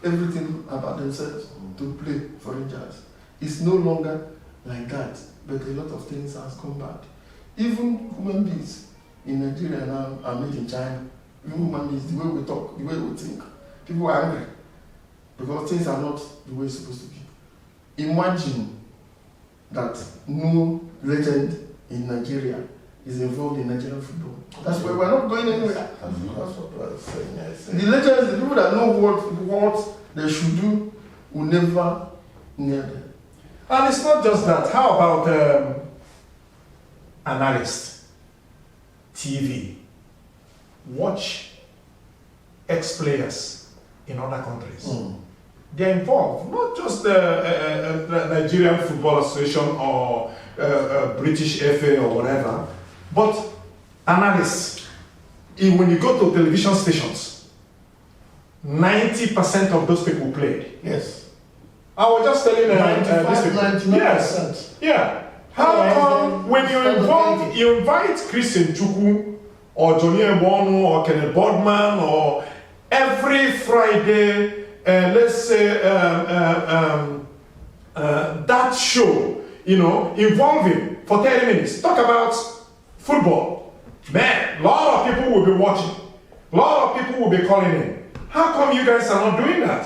E: everything about themselves to play for Rangers. It's no longer like that, but a lot of things has come back. Even human beings in Nigeria now are made in China. Even human beings, the way we talk, the way we think, people are angry because things are not the way it's supposed to be. Imagine that no legend in Nigeria is involved in Nigerian football. That's why we're not going anywhere. That's what I'm saying. The legends, the people that know what they should do, will never near them.
D: And it's not just that. How about analysts, TV, watch ex-players in other countries? They're involved, not just the Nigerian Football Association or British FA or whatever, but analysts. When you go to television stations, 90% of those people played.
E: Yes.
D: I was just telling
C: 99%.
D: Yes. Yeah. How come when you invite Christian Chukwu or Johnny Mbonu or Kenneth Boardman or every Friday, let's say that show, involving for 30 minutes, talk about football. Man, a lot of people will be watching. A lot of people will be calling in. How come you guys are not doing that?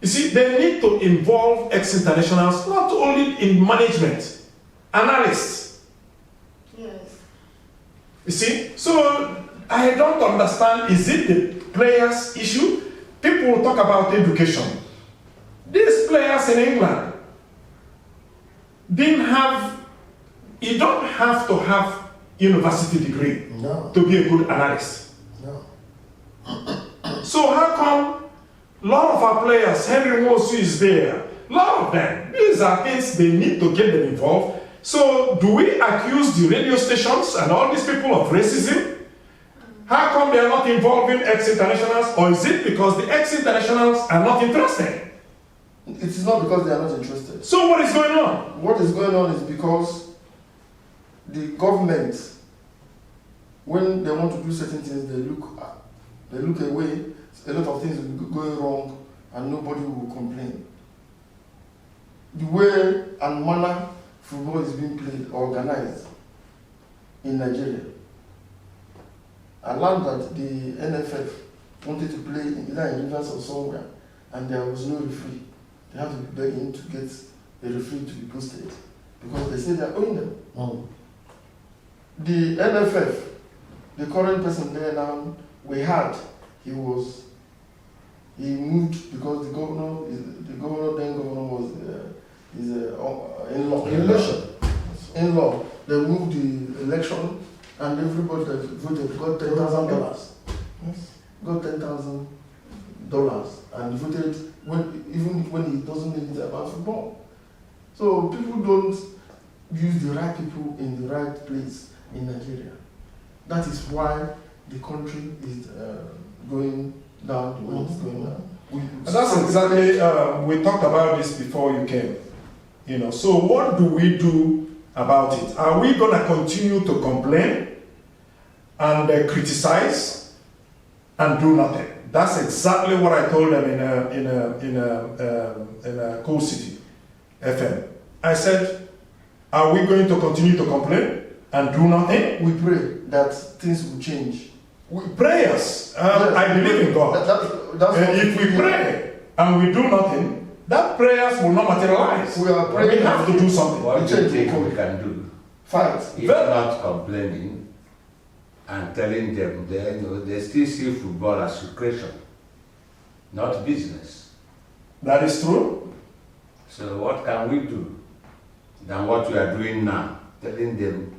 D: You see, they need to involve ex-internationals not only in management, analysts.
A: Yes.
D: You see, so I don't understand, is it the players' issue? People will talk about education. These players in England didn't have, you don't have to have university degree
C: No,
D: to be a good analyst.
C: no.
D: So how come a lot of our players, Henry Mosu is there, a lot of them, these are things they need to get them involved. So do we accuse the radio stations and all these people of racism? How come they are not involving ex-internationals, or is it because the ex-internationals are not interested?
E: It is not because they are not interested.
D: So what is going on?
E: What is going on is because the government, when they want to do certain things, they look away. A lot of things will be going wrong, and nobody will complain. The way and manner football is being played, organized in Nigeria, I learned that the NFF wanted to play either in Rivers or somewhere, and there was no referee. They had to be begging to get a referee to be posted because they say they are owing them.
C: Mm.
E: The NFF, the current person there now, he moved because the governor was his in-law. In-law. They moved the election, and everybody that voted got $10,000. Yes. Got $10,000 and voted even when he doesn't know anything about football. So people don't use the right people in the right place in Nigeria. That is why the country is going down the way it's going down.
D: And that's exactly, we talked about this before you came. You know, so what do we do about it? Are we going to continue to complain and criticize and do nothing? That's exactly what I told them in a Coal City FM. I said, are we going to continue to complain and do nothing?
E: We pray that things will change.
D: Prayers.
E: Yes,
D: I believe in God.
E: That's
D: If we pray and we do nothing, that prayers will not materialize.
E: We are praying.
D: We have to do something.
B: What do you think we can do?
E: Fight.
B: If not complaining and telling them they still see football as recreation, not business.
D: That is true.
B: So what can we do than what we are doing now? Telling them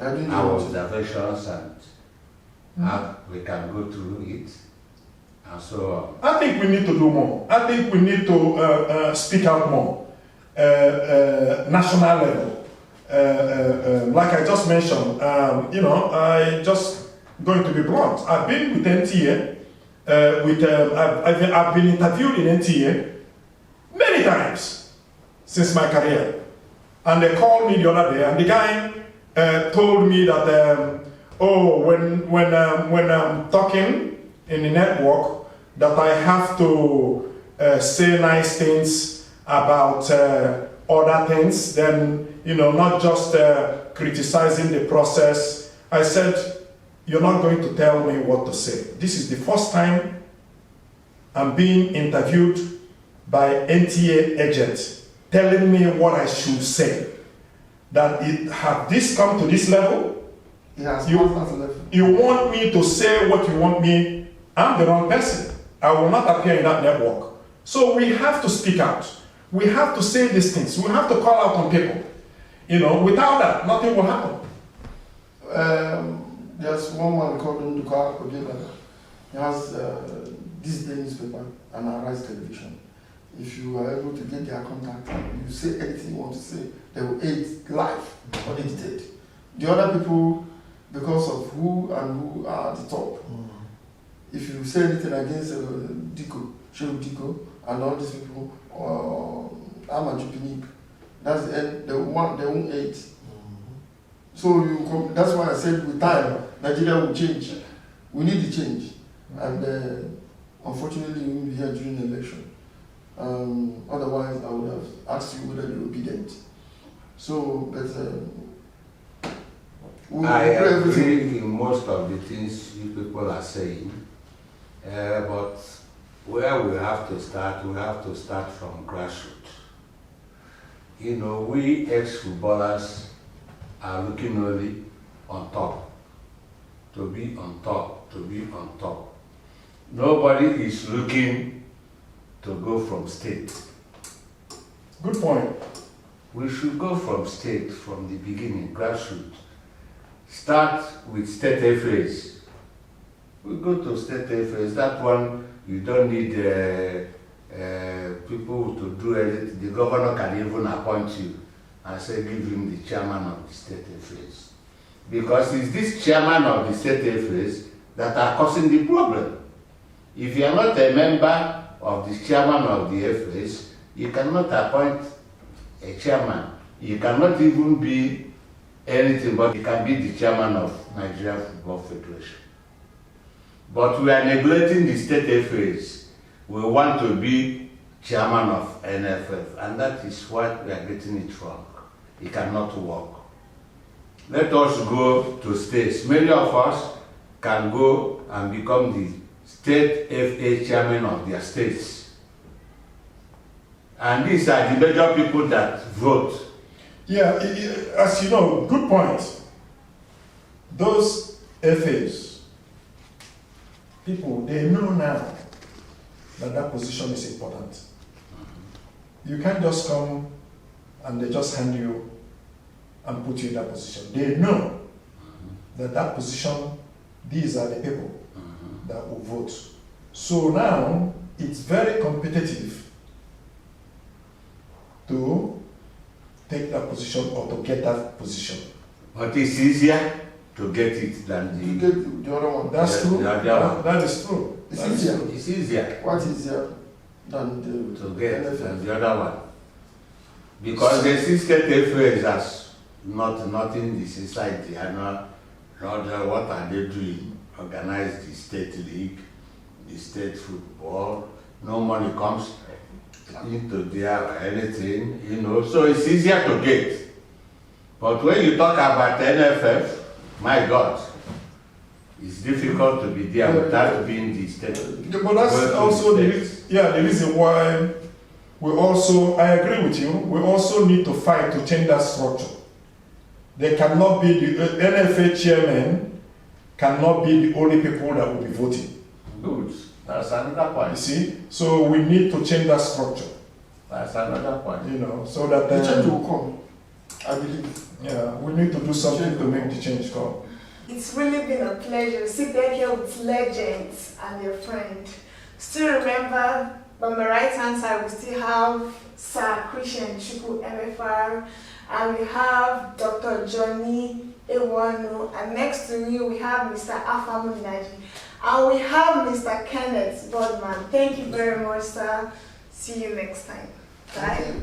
B: our observations and how we can go through it and so on.
D: I think we need to do more. I think we need to speak out more. National level. Like I just mentioned, I just going to be blunt. I've been with NTA, I've been interviewed in NTA many times since my career. And they called me the other day, and the guy told me that, when I'm talking in the network, that I have to say nice things about other things, then, not just criticizing the process. I said, you're not going to tell me what to say. This is the first time I'm being interviewed by NTA agent telling me what I should say. That have this come to this level?
E: Yes,
D: you want me to say what you want me? I'm the wrong person. I will not appear in that network. So we have to speak out. We have to say these things. We have to call out on people. Without that, nothing will happen.
E: There's one man called Nduka Obiebana. He has this day newspaper and Arise Television. If you are able to get their contact, you say anything you want to say, they will aid live, unedited. The other people, because of who are at the top, if you say anything against Diko, Shehu Diko, and all these people, Ahmad Jupinib, that's the end, they won't aid. So that's why I said with time, Nigeria will change. We need the change. And unfortunately, we will be here during the election. Otherwise, I would have asked you whether you're obedient. So, but
B: I agree in most of the things you people are saying, but where we have to start from grassroots. You know, we ex-footballers are looking only on top, to be on top, to be on top. Nobody is looking to go from state.
D: Good point.
B: We should go from state from the beginning, grassroots. Start with state FAs. We go to state FAs. That one, you don't need people to do anything. The governor can even appoint you and say, give him the chairman of the state FAs. Because it's this chairman of the state FAs that are causing the problem. If you are not a member of the chairman of the FAs, you cannot appoint a chairman. You cannot even be anything, but you can be the chairman of Nigerian Football Federation. But we are neglecting the state FAs. We want to be chairman of NFF, and that is what we are getting it wrong. It cannot work. Let us go to states. Many of us can go and become the state FA chairman of their states. And these are the major people that vote.
D: Yeah, as you know, good point. Those FAs, people, they know now that that position is important. You can't just come and they just hand you and put you in that position. They know that that position, these are the people that will vote. So now, it's very competitive to take that position or to get that position.
B: But it's easier to get it than
E: You get the other one.
D: That's true.
B: the other one.
D: That is true.
E: It's
D: That is
E: easier.
D: true.
B: It's easier
E: What is easier than the
B: to get
E: NFF?
B: than the other one. Because the see state FAs as nothing in the society and not what are they doing? Organize the state league, the state football, no money comes into there or anything, you know, so it's easier to get. But when you talk about NFF, my God, it's difficult to be there without being the state.
D: Yeah, but that's also the reason why we also, I agree with you, we also need to fight to change that structure. There cannot be, the NFA chairman cannot be the only people that will be voting.
B: Good. That's another
D: You
B: point.
D: see? So we need to change that structure,
B: That's another point.
D: you know, so that
E: The change will come, I believe.
D: yeah, we need to do something to make the change come.
A: It's really been a pleasure sitting here with legends and your friend. Still remember, by my right hand side, we still have Sir Christian Chukwu MFR, and we have Dr. Johnny Ewanu, and next to me we have Mr. Afamu Naji, and we have Mr. Kenneth Bodman. Thank you very much, sir. See you next time. Bye.